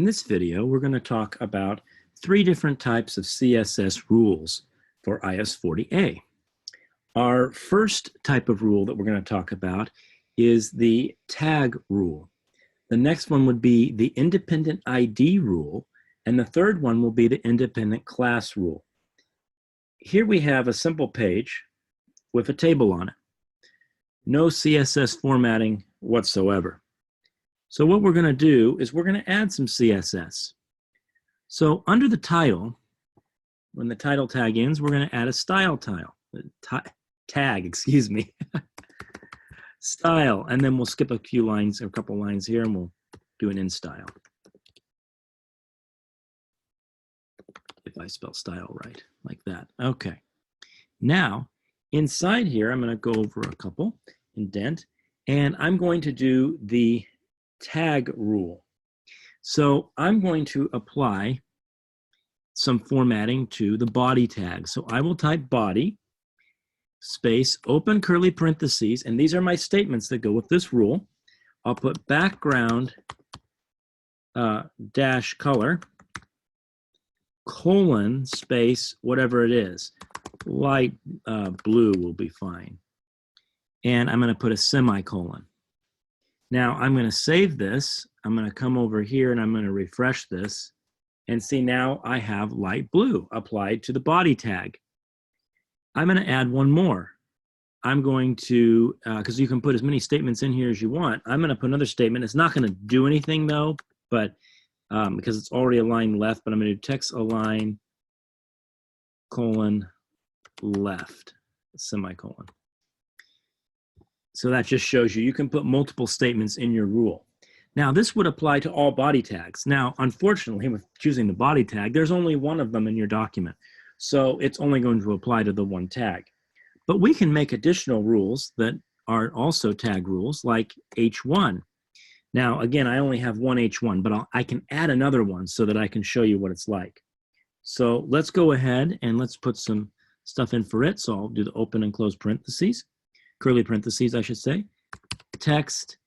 In this video, we're going to talk about 3 different types of CSS rules for IS40A. Our first type of rule that we're going to talk about is the tag rule. The next one would be the independent ID rule, and the third one will be the independent class rule. Here we have a simple page with a table on it. No CSS formatting whatsoever. So what we're going to do is we're going to add some CSS. So under the title, when the title tag ends, we're going to add a style tag, excuse me. Style, and then we'll skip a few lines, a couple lines here, and we'll do an in style. If I spell style right, like that. Okay. Now, inside here, I'm going to go over a couple, indent, and I'm going to do the tag rule. So I'm going to apply some formatting to the body tag. So I will type body, space, open curly parentheses, and these are my statements that go with this rule. I'll put background dash color, colon, space, whatever it is. Light blue will be fine. And I'm going to put a semicolon. Now I'm going to save this. I'm going to come over here and I'm going to refresh this. And see, now I have light blue applied to the body tag. I'm going to add one more. I'm going to, because you can put as many statements in here as you want, I'm going to put another statement. It's not going to do anything though, but because it's already aligned left, but I'm going to do text align, colon, left, semicolon. So that just shows you can put multiple statements in your rule. Now this would apply to all body tags. Now, unfortunately, with choosing the body tag, there's only one of them in your document. So it's only going to apply to the one tag. But we can make additional rules that are also tag rules, like H1. Now, again, I only have one H1, but I can add another one so that I can show you what it's like. So let's go ahead and let's put some stuff in for it. So I'll do the open and close parentheses, curly parentheses, I should say. Text,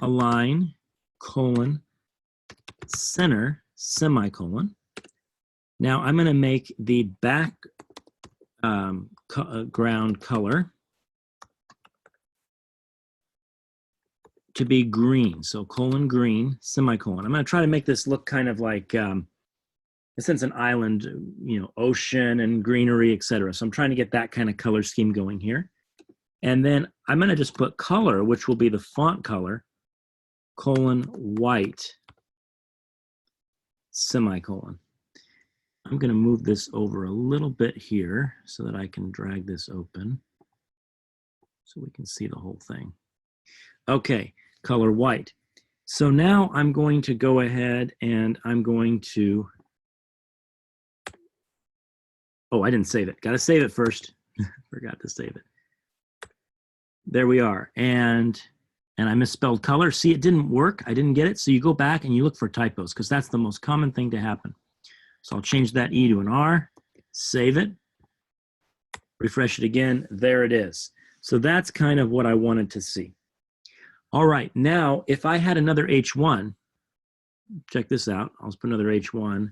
align, colon, center, semicolon. Now I'm going to make the background color to be green. So colon green, semicolon. I'm going to try to make this look kind of like, since an island, you know, ocean and greenery, etc. So I'm trying to get that kind of color scheme going here. And then I'm going to just put color, which will be the font color, colon white, semicolon. I'm going to move this over a little bit here so that I can drag this open so we can see the whole thing. Okay, color white. So now I'm going to go ahead and I'm going to, oh, I didn't save it. Got to save it first. Forgot to save it. There we are. And I misspelled color. See, it didn't work. I didn't get it. So you go back and you look for typos because that's the most common thing to happen. So I'll change that E to an R, save it, refresh it again. There it is. So that's kind of what I wanted to see. All right. Now, if I had another H1, check this out. I'll just put another H1.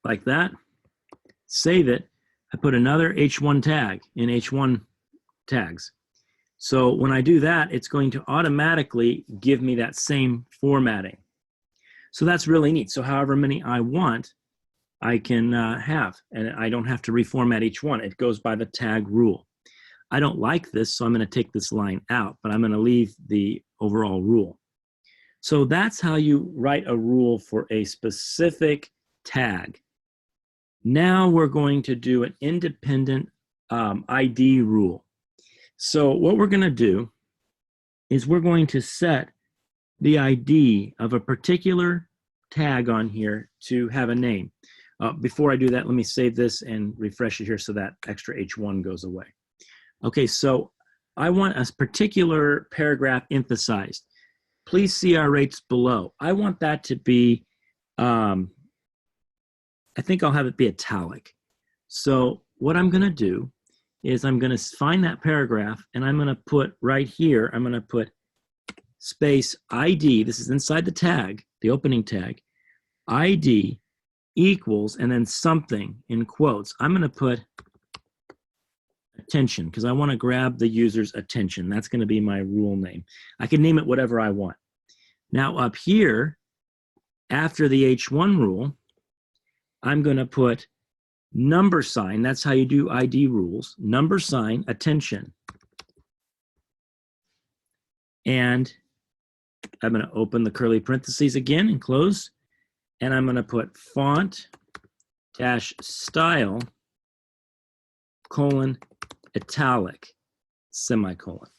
Like that, save it. I put another H1 tag in H1 tags. So when I do that, it's going to automatically give me that same formatting. So that's really neat. So however many I want, I can have, and I don't have to reformat each one. It goes by the tag rule. I don't like this, so I'm going to take this line out, but I'm going to leave the overall rule. So that's how you write a rule for a specific tag. Now we're going to do an independent ID rule. So what we're going to do is we're going to set the ID of a particular tag on here to have a name. Before I do that, let me save this and refresh it here so that extra H1 goes away. Okay, so I want a particular paragraph emphasized. Please see our rates below. I want that to be, I think I'll have it be italic. So what I'm going to do is I'm going to find that paragraph, and I'm going to put right here, I'm going to put space ID. This is inside the tag, the opening tag. ID equals, and then something in quotes. I'm going to put attention because I want to grab the user's attention. That's going to be my rule name. I can name it whatever I want. Now up here, after the H1 rule, I'm going to put number sign. That's how you do ID rules. Number sign, attention. And I'm going to open the curly parentheses again and close. And I'm going to put font dash style colon italic semicolon.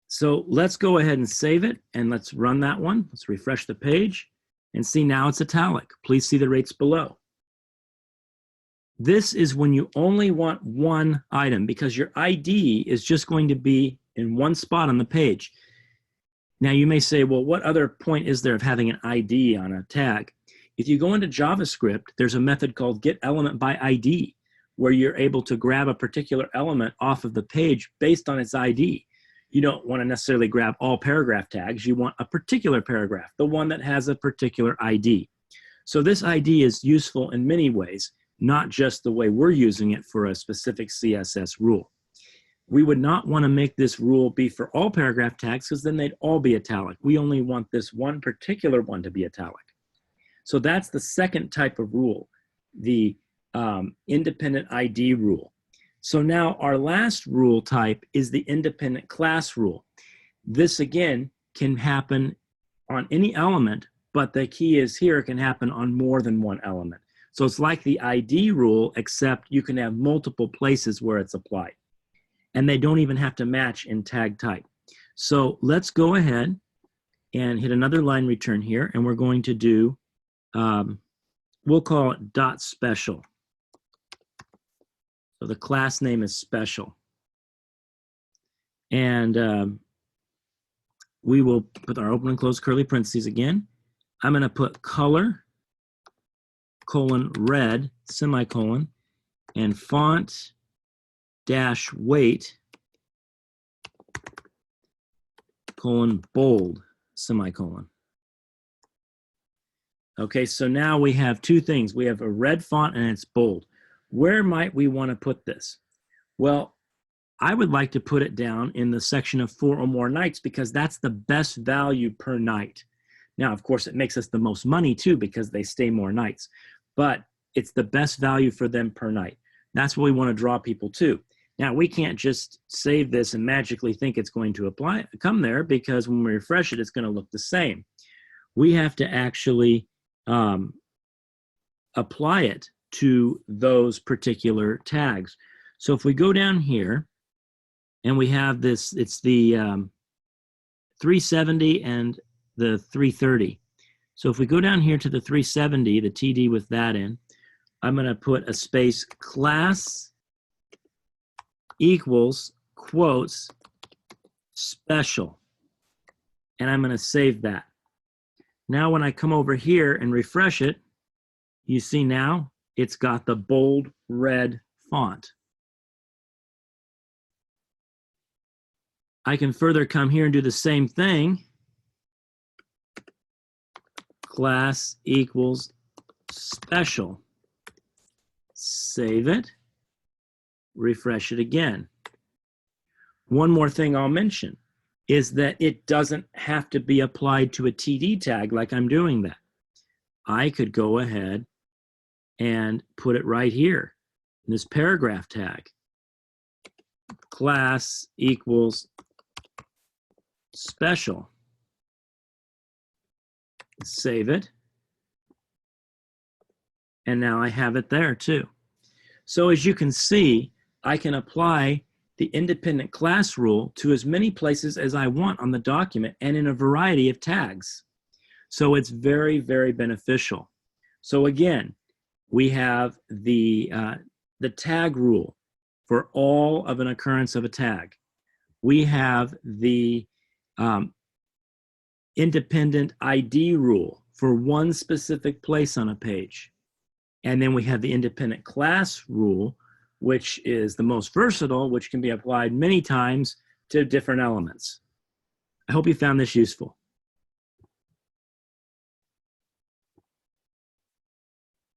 So let's go ahead and save it, and let's run that one. Let's refresh the page and see now it's italic. Please see the rates below. This is when you only want one item because your ID is just going to be in one spot on the page. Now you may say, well, what other point is there of having an ID on a tag? If you go into JavaScript, there's a method called getElementById, where you're able to grab a particular element off of the page based on its ID. You don't want to necessarily grab all paragraph tags. You want a particular paragraph, the one that has a particular ID. So this ID is useful in many ways, not just the way we're using it for a specific CSS rule. We would not want to make this rule be for all paragraph tags because then they'd all be italic. We only want this one particular one to be italic. So that's the second type of rule, the independent ID rule. So now our last rule type is the independent class rule. This again can happen on any element, but the key is here it can happen on more than one element. So it's like the ID rule, except you can have multiple places where it's applied. And they don't even have to match in tag type. So let's go ahead and hit another line return here, and we're going to do, we'll call it dot special. So the class name is special. And we will put our open and close curly parentheses again. I'm going to put color, colon, red, semicolon, and font dash weight, colon, bold, semicolon. Okay, so now we have two things. We have a red font and it's bold. Where might we want to put this? Well, I would like to put it down in the section of 4 or more nights because that's the best value per night. Now, of course, it makes us the most money too because they stay more nights, but it's the best value for them per night. That's what we want to draw people to. Now, we can't just save this and magically think it's going to come there because when we refresh it, it's going to look the same. We have to actually apply it to those particular tags. So if we go down here and we have this, it's the 370 and the 330. So if we go down here to the 370, the TD with that in, I'm going to put a space class equals quotes special, and I'm going to save that. Now when I come over here and refresh it, you see now it's got the bold red font. I can further come here and do the same thing. Class equals special. Save it. Refresh it again. One more thing I'll mention is that it doesn't have to be applied to a TD tag like I'm doing that. I could go ahead and put it right here in this paragraph tag. Class equals special. Save it. And now I have it there too. So as you can see, I can apply the independent class rule to as many places as I want on the document and in a variety of tags. So it's very, very beneficial. So again, we have the tag rule for all of an occurrence of a tag. We have the independent ID rule for one specific place on a page. And then we have the independent class rule, which is the most versatile, which can be applied many times to different elements. I hope you found this useful.